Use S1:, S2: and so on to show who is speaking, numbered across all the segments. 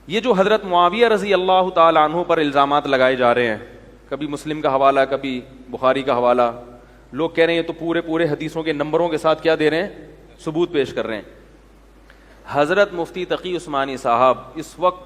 S1: یہ جو حضرت معاویہ رضی اللہ تعالی عنہ پر الزامات لگائے جا رہے ہیں، کبھی مسلم کا حوالہ کبھی بخاری کا حوالہ، لوگ کہہ رہے ہیں تو پورے حدیثوں کے نمبروں کے ساتھ کیا دے رہے ہیں، ثبوت پیش کر رہے ہیں۔ حضرت مفتی تقی عثمانی صاحب اس وقت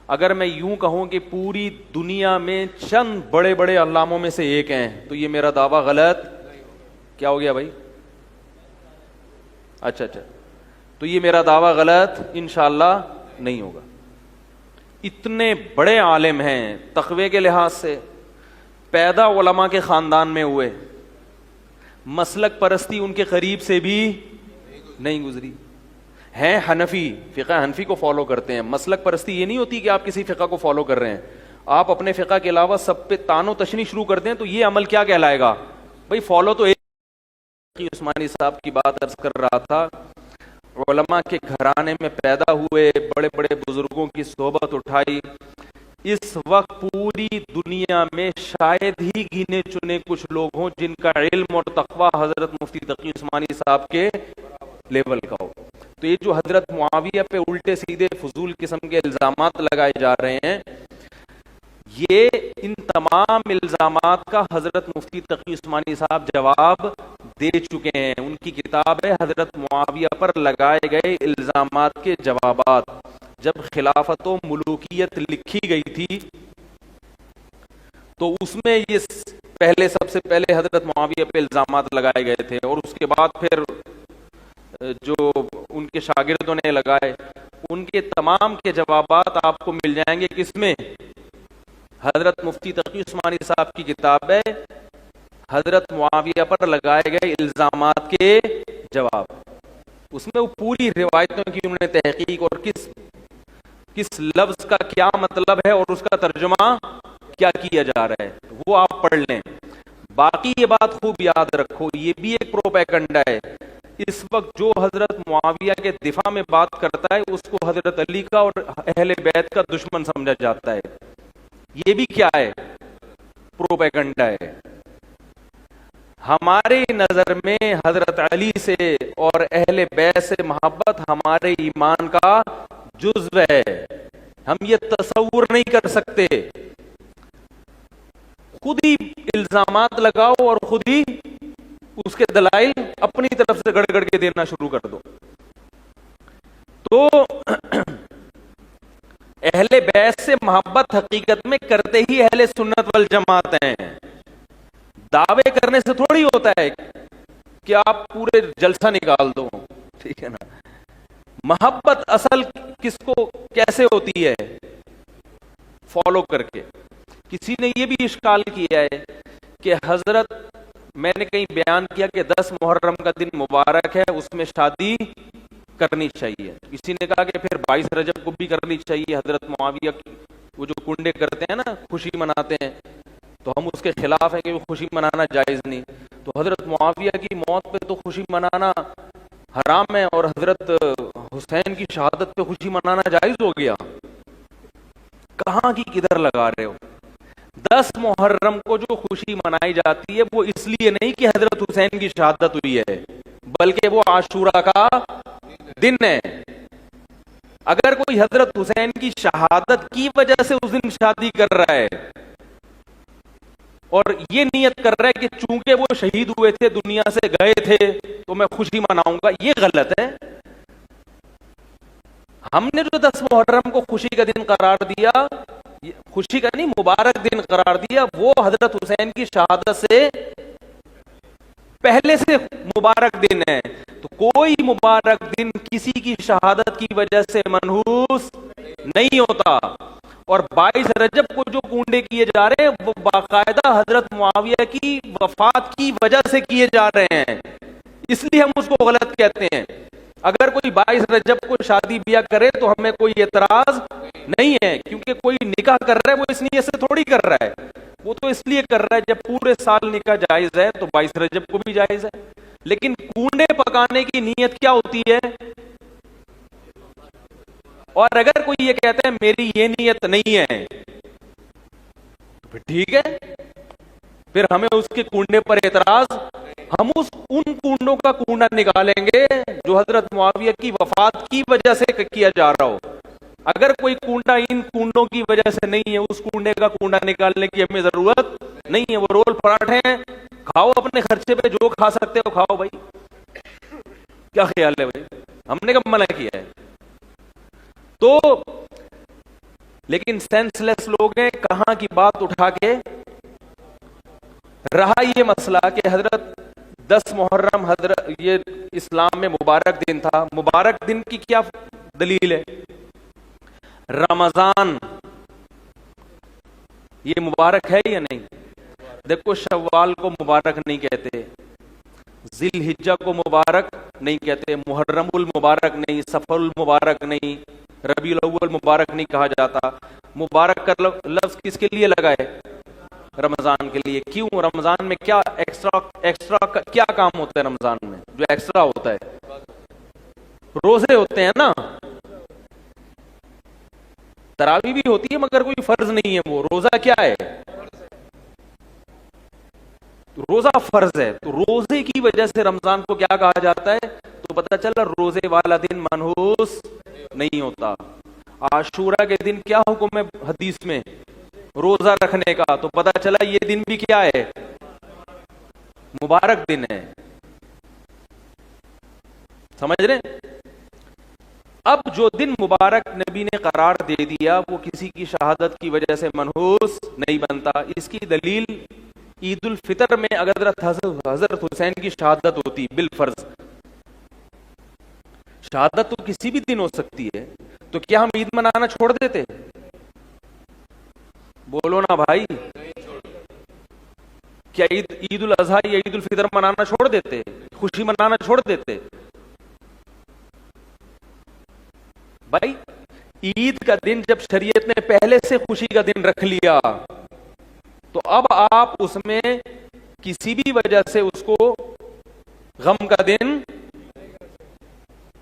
S1: اگر میں یوں کہوں کہ پوری دنیا میں چند بڑے بڑے علاموں میں سے ایک ہیں تو یہ میرا دعویٰ غلط کیا ہو گیا بھائی؟ اچھا تو یہ میرا دعویٰ غلط انشاءاللہ نہیں ہوگا۔ اتنے بڑے عالم ہیں، تقوی کے لحاظ سے پیدا علماء کے خاندان میں ہوئے، مسلک پرستی ان کے قریب سے بھی نہیں گزری، ہیں حنفی، فقہ حنفی کو فالو کرتے ہیں۔ مسلک پرستی یہ نہیں ہوتی کہ آپ کسی فقہ کو فالو کر رہے ہیں، آپ اپنے فقہ کے علاوہ سب پہ تان و تشنیع شروع کرتے ہیں، تو یہ عمل کیا کہلائے گا بھائی؟ فالو تو ایک عثمانی صاحب کی بات عرض کر رہا تھا، علماء کے گھرانے میں پیدا ہوئے، بڑے بڑے بزرگوں کی صحبت اٹھائی۔ اس وقت پوری دنیا میں شاید ہی گنے چنے کچھ لوگ ہوں جن کا علم اور تقوی حضرت مفتی تقی عثمانی صاحب کے لیول کا ہو۔ تو یہ جو حضرت معاویہ پہ الٹے سیدھے فضول قسم کے الزامات لگائے جا رہے ہیں، یہ ان تمام الزامات کا حضرت مفتی تقی عثمانی صاحب جواب دے چکے ہیں۔ ان کی کتاب ہے حضرت معاویہ پر لگائے گئے الزامات کے جوابات۔ جب خلافت و ملوکیت لکھی گئی تھی تو اس میں یہ سب سے پہلے حضرت معاویہ پہ الزامات لگائے گئے تھے، اور اس کے بعد پھر جو ان کے شاگردوں نے لگائے، ان کے تمام کے جوابات آپ کو مل جائیں گے کس میں؟ حضرت مفتی تقی عثمانی صاحب کی کتاب ہے حضرت معاویہ پر لگائے گئے الزامات کے جواب۔ اس میں وہ پوری روایتوں کی انہوں نے تحقیق، اور کس لفظ کا کیا مطلب ہے اور اس کا ترجمہ کیا کیا جا رہا ہے، وہ آپ پڑھ لیں۔ باقی یہ بات خوب یاد رکھو، یہ بھی ایک پروپیگنڈا ہے۔ اس وقت جو حضرت معاویہ کے دفاع میں بات کرتا ہے اس کو حضرت علی کا اور اہل بیت کا دشمن سمجھا جاتا ہے۔ یہ بھی کیا ہے؟ پروپیگنڈا ہے۔ ہمارے نظر میں حضرت علی سے اور اہل بیت سے محبت ہمارے ایمان کا جزو ہے، ہم یہ تصور نہیں کر سکتے۔ خود ہی الزامات لگاؤ اور خود ہی اس کے دلائل اپنی طرف سے گڑ گڑ کے دینا شروع کر دو۔ تو اہل بیت سے محبت حقیقت میں کرتے ہی اہل سنت والجماعت ہیں۔ دعوے کرنے سے تھوڑی ہوتا ہے کہ آپ پورے جلسہ نکال دو، ٹھیک ہے نا۔ محبت اصل کس کو کیسے ہوتی ہے؟ فالو کر کے۔ کسی نے یہ بھی اشکال کیا ہے کہ حضرت، میں نے کہیں بیان کیا کہ 10 محرم کا دن مبارک ہے، اس میں شادی کرنی چاہیے۔ کسی نے کہا کہ پھر 22 رجب کو بھی کرنی چاہیے۔ حضرت معاویہ وہ جو کنڈے کرتے ہیں نا، خوشی مناتے ہیں، تو ہم اس کے خلاف ہیں کہ وہ خوشی منانا جائز نہیں۔ تو حضرت معاویہ کی موت پہ تو خوشی منانا حرام ہے، اور حضرت حسین کی شہادت پہ خوشی منانا جائز ہو گیا۔ کہاں کی کدھر لگا رہے ہو؟ 10 محرم کو جو خوشی منائی جاتی ہے وہ اس لیے نہیں کہ حضرت حسین کی شہادت ہوئی ہے، بلکہ وہ عاشورہ کا دن ہے۔ اگر کوئی حضرت حسین کی شہادت کی وجہ سے اس دن شادی کر رہا ہے اور یہ نیت کر رہا ہے کہ چونکہ وہ شہید ہوئے تھے، دنیا سے گئے تھے، تو میں خوشی مناؤں گا، یہ غلط ہے۔ ہم نے جو 10 محرم کو خوشی کا دن قرار دیا، خوشی کا نہیں مبارک دن قرار دیا، وہ حضرت حسین کی شہادت سے پہلے سے مبارک دن ہے۔ تو کوئی مبارک دن کسی کی شہادت کی وجہ سے منحوس نہیں ہوتا۔ اور 22 رجب کو جو کنڈے کیے جا رہے ہیں وہ باقاعدہ حضرت معاویہ کی وفات کی وجہ سے کیے جا رہے ہیں، اس لیے ہم اس کو غلط کہتے ہیں۔ اگر کوئی 22 رجب کو شادی بیاہ کرے تو ہمیں کوئی اعتراض نہیں ہے، کیونکہ کوئی نکاح کر رہا ہے وہ اس نیت سے تھوڑی کر رہا ہے، وہ تو اس لیے کر رہا ہے جب پورے سال نکاح جائز ہے تو 22 رجب کو بھی جائز ہے۔ لیکن کنڈے پکانے کی نیت کیا ہوتی ہے؟ اور اگر کوئی یہ کہتا ہے میری یہ نیت نہیں ہے تو پھر ٹھیک ہے، پھر ہمیں اس کے کنڈے پر اعتراض، ہم ان کنڈوں کا کنڈا نکالیں گے جو حضرت معاویہ کی وفات کی وجہ سے کیا جا رہا ہو۔ اگر کوئی کنڈا ان کنڈوں کی وجہ سے نہیں ہے، اس کنڈے کا کنڈا نکالنے کی ہمیں ضرورت نہیں ہے. وہ رول پراٹھے ہیں، کھاؤ اپنے خرچے پہ، جو کھا سکتے ہو کھاؤ بھائی. کیا خیال ہے بھائی؟ ہم نے کب منع کیا ہے؟ تو لیکن سینس لیس لوگ ہیں، کہاں کی بات اٹھا کے رہا یہ مسئلہ کہ حضرت 10 محرم حضرت یہ اسلام میں مبارک دن تھا. مبارک دن کی کیا دلیل ہے؟ رمضان یہ مبارک ہے یا نہیں؟ دیکھو شوال کو مبارک نہیں کہتے، ذی الحجہ کو مبارک نہیں کہتے، محرم المبارک نہیں، صفر المبارک نہیں، ربیع الاول مبارک نہیں کہا جاتا. مبارک کا لفظ کس کے لیے لگا ہے؟ رمضان کے لیے. کیوں؟ رمضان میں کیا ایکسٹرا کیا کام ہوتا ہے؟ رمضان میں جو ایکسٹرا ہوتا ہے روزے ہوتے ہیں نا. تراویح بھی ہوتی ہے مگر کوئی فرض نہیں ہے. وہ روزہ کیا ہے؟ روزہ فرض ہے. تو روزے کی وجہ سے رمضان کو کیا کہا جاتا ہے؟ تو پتہ چلا روزے والا دن منحوس نہیں ہوتا. عاشورہ کے دن کیا حکم ہے حدیث میں؟ روزہ رکھنے کا. تو پتہ چلا یہ دن بھی کیا ہے؟ مبارک دن ہے. سمجھ رہے؟ اب جو دن مبارک نبی نے قرار دے دیا وہ کسی کی شہادت کی وجہ سے منحوس نہیں بنتا. اس کی دلیل عید الفطر میں اگر حضرت حسین کی شہادت ہوتی بالفرض، شہادت تو کسی بھی دن ہو سکتی ہے، تو کیا ہم عید منانا چھوڑ دیتے؟ بولو نا بھائی. کیا عید الاضحیٰ یا عید الفطر منانا چھوڑ دیتے؟ خوشی منانا چھوڑ دیتے؟ بھائی عید کا دن جب شریعت نے پہلے سے خوشی کا دن رکھ لیا تو اب آپ اس میں کسی بھی وجہ سے اس کو غم کا دن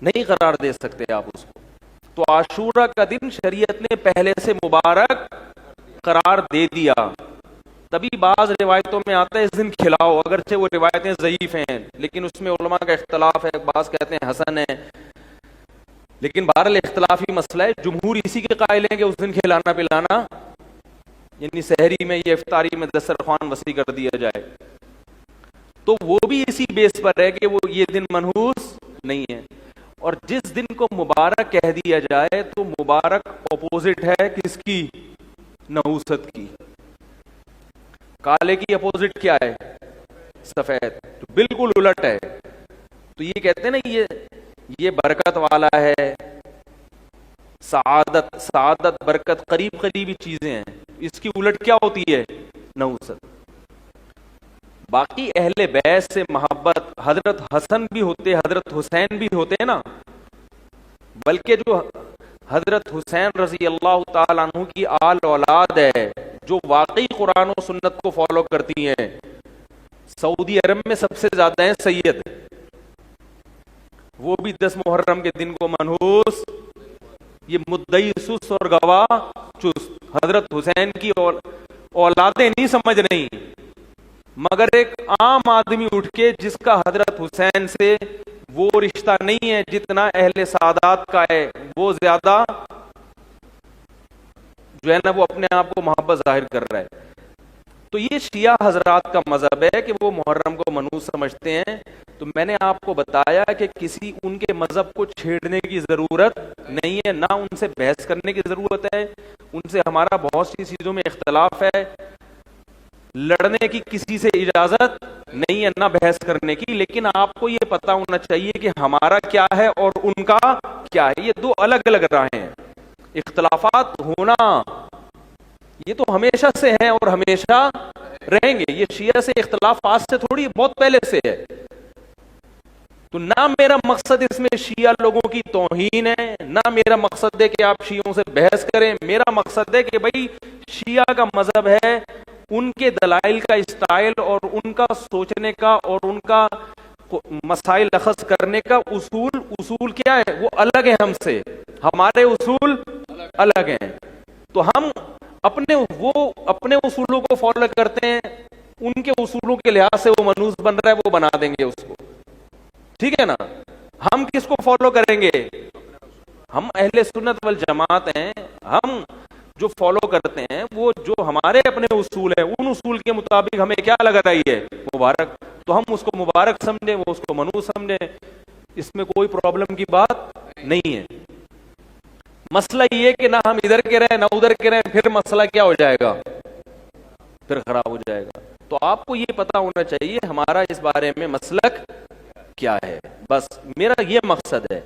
S1: نہیں قرار دے سکتے آپ اس کو. تو عاشورہ کا دن شریعت نے پہلے سے مبارک قرار دے دیا. تبھی بعض روایتوں میں آتا ہے اس دن کھلاؤ، اگرچہ وہ روایتیں ضعیف ہیں لیکن اس میں علماء کا اختلاف ہے. بعض کہتے ہیں حسن ہے، لیکن بہرحال اختلافی مسئلہ ہے. جمہور اسی کے قائل ہیں کہ اس دن کھلانا پلانا، یعنی سحری میں یا افطاری میں دسترخوان وسیع کر دیا جائے. تو وہ بھی اسی بیس پر ہے کہ وہ یہ دن منحوس نہیں ہے. اور جس دن کو مبارک کہہ دیا جائے تو مبارک اپوزٹ ہے کس کی؟ نحوست کی. کالے کی اپوزٹ کیا ہے؟ سفید. تو بالکل الٹ ہے. تو یہ کہتے ہیں نا یہ برکت والا ہے، سعادت برکت قریب قریبی چیزیں ہیں. اس کی الٹ کیا ہوتی ہے؟ نحوست. باقی اہل بیت سے محبت حضرت حسن بھی ہوتے، حضرت حسین بھی ہوتے ہیں نا. بلکہ جو حضرت حسین رضی اللہ تعالیٰ عنہ کی آل اولاد ہے جو واقعی قرآن و سنت کو فالو کرتی ہیں، سعودی عرب میں سب سے زیادہ ہیں سید. وہ بھی 10 محرم کے دن کو منحوس، یہ مدعی سست اور گواہ چست. حضرت حسین کی اولادیں نہیں سمجھ رہی، مگر ایک عام آدمی اٹھ کے جس کا حضرت حسین سے وہ رشتہ نہیں ہے جتنا اہل سعادات کا ہے، وہ زیادہ جو ہے نا وہ اپنے آپ کو محبت ظاہر کر رہا ہے. تو یہ شیعہ حضرات کا مذہب ہے کہ وہ محرم کو منحوس سمجھتے ہیں. تو میں نے آپ کو بتایا کہ کسی ان کے مذہب کو چھیڑنے کی ضرورت نہیں ہے، نہ ان سے بحث کرنے کی ضرورت ہے. ان سے ہمارا بہت سی چیزوں میں اختلاف ہے، لڑنے کی کسی سے اجازت نہیں ہے، نہ بحث کرنے کی. لیکن آپ کو یہ پتا ہونا چاہیے کہ ہمارا کیا ہے اور ان کا کیا ہے. یہ دو الگ الگ راہیں ہیں. اختلافات ہونا یہ تو ہمیشہ سے ہیں اور ہمیشہ رہیں گے. یہ شیعہ سے اختلاف آج سے تھوڑی بہت پہلے سے ہے. تو نہ میرا مقصد اس میں شیعہ لوگوں کی توہین ہے، نہ میرا مقصد ہے کہ آپ شیعوں سے بحث کریں. میرا مقصد ہے کہ بھئی شیعہ کا مذہب ہے، ان کے دلائل کا اسٹائل اور ان کا سوچنے کا اور ان کا مسائل اخذ کرنے کا اصول کیا ہے؟ وہ الگ ہے ہم سے. ہمارے اصول الگ ہیں. تو ہم اپنے اصولوں کو فالو کرتے ہیں، ان کے اصولوں کے لحاظ سے وہ منحوس بن رہا ہے وہ بنا دیں گے اس کو. ٹھیک ہے نا؟ ہم کس کو فالو کریں گے؟ ہم اہل سنت والجماعت ہیں، ہم جو فالو کرتے ہیں وہ جو ہمارے اپنے اصول ہیں، ان اصول کے مطابق ہمیں کیا لگ رہی ہے مبارک، تو ہم اس کو مبارک سمجھیں، وہ اس کو منو سمجھیں، اس میں کوئی پرابلم کی بات نہیں ہے۔ مسئلہ یہ کہ نہ ہم ادھر کے رہیں نہ ادھر کے رہیں، پھر مسئلہ کیا ہو جائے گا، پھر خراب ہو جائے گا۔ تو آپ کو یہ پتا ہونا چاہیے ہمارا اس بارے میں مسلک کیا ہے، بس میرا یہ مقصد ہے۔